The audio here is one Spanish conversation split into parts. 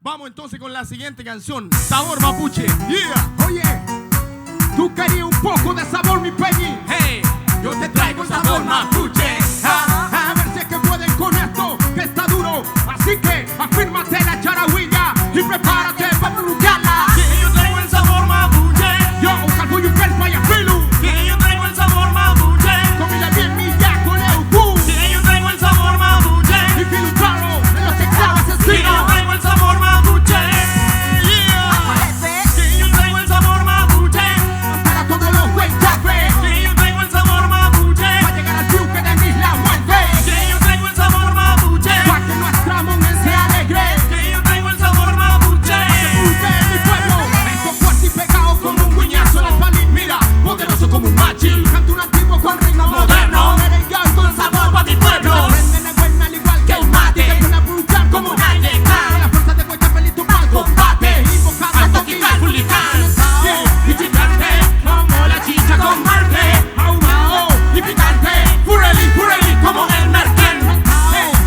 Vamos entonces con la siguiente canción, Sabor Mapuche. Yeah. Oye, tú querías un poco de sabor, mi Peñi. Hey, yo te traigo el sabor mapuche. A ver si es que pueden con esto, que está duro. Así que afírmate la charagüilla y prepárate para brugarla. Que yo traigo el sabor mapuche. Yo, calvo y un pelpa y afilu. Que yo traigo el sabor mapuche. Comida bien milla con eucú. Que yo traigo el sabor mapuche. Y filu claro, de los esclavos Que yo asesinos. traigo el sabor mapuche. Yeah. Que yo traigo el sabor mapuche. Para todos los huenchafes. Que yo traigo el sabor mapuche. Para llegar al triunfo de mi isla muerte. Que yo traigo el sabor mapuche. Para que nuestra moneda sea alegre. Que yo traigo el sabor mapuche. Usted es mi pueblo, esto fuerte y pegado como un puñazo en el palín. Mira, poderoso como un machi. Canto un antiguo con ritmo moderno. Merengue con sabor para mi pueblo. Prenden el buen al igual que un mate. Que pone a bruchar como un alecán. Con la fuerza de vuestra pelito mal combate. Invocando a Toquical Fulicán. Y picante, como la chicha con Marte. Ahumado y picante. Fureli, fureli, como el merquén.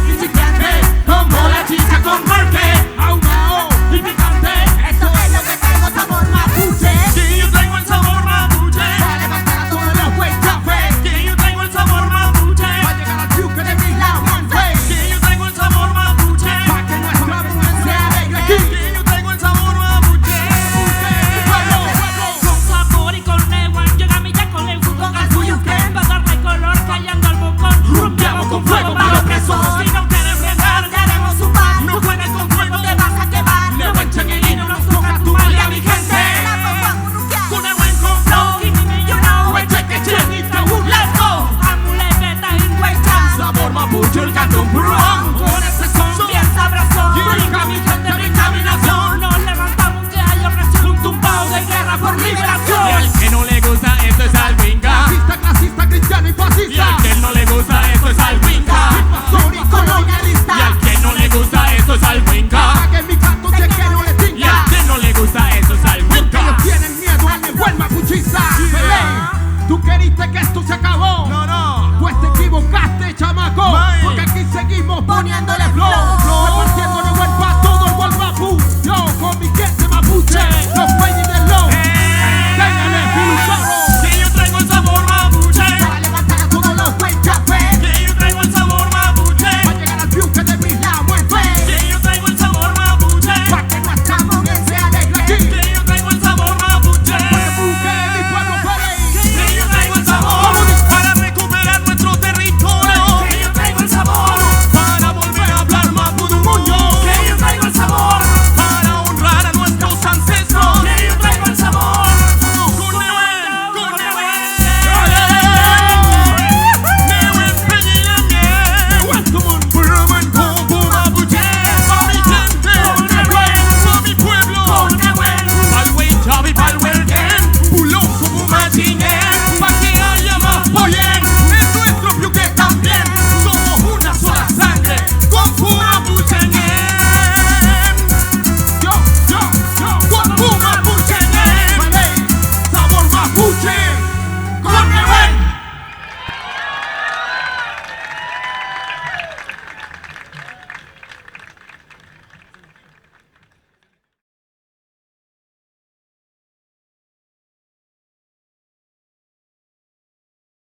Y picante, como la chicha con Marte. Ahumado y picante. Eso es lo que traigo, sabor mapuche. Que yo traigo el sabor mapuche. Para levantar a todos los huenchafes. Que yo traigo el sabor mapuche. Para llegar al triunfo de mi isla muerte. Que yo traigo el sabor mapuche. Para que nuestra mujer sea alegre aquí. Que yo traigo el sabor mapuche. Con sabor y con neguán, llega mi ya con el fútbol al fuyuquén. Para darle color, callando al bocón. Rumbeamos con fuego para los presos. Si no quieres frenar, ya haremos un par. No juegues con fuego, te vas a quemar. Le guanchan el hino, nos toca tu mal y a mi gente. Con el buen con flow, you know. Cheque, chenita, let's go. Amuleta y huecha. Sabor mapuche, el cantón purrón. Con ese son Bien sabrosón. Brinca mi gente, brinca mi nación. Nos levantamos que hay opresión. Un tumbao de guerra por liberación. Y al que no le gusta esto es alwinga. Racista, clasista, cristiano y Y fascista. al que no le gusta esto es alwinga. Invasor y colonialista. Y al que no le gusta esto es alwinga. Para que mi canto cheque no le Y tinga. al que no le gusta esto es Porque alwinga. ellos tienen miedo al buen mapuchista. Pelé, tú queriste que esto se acabó. No, no. Pues te equivocaste, chamaco. May. Porque aquí seguimos poniéndole flow.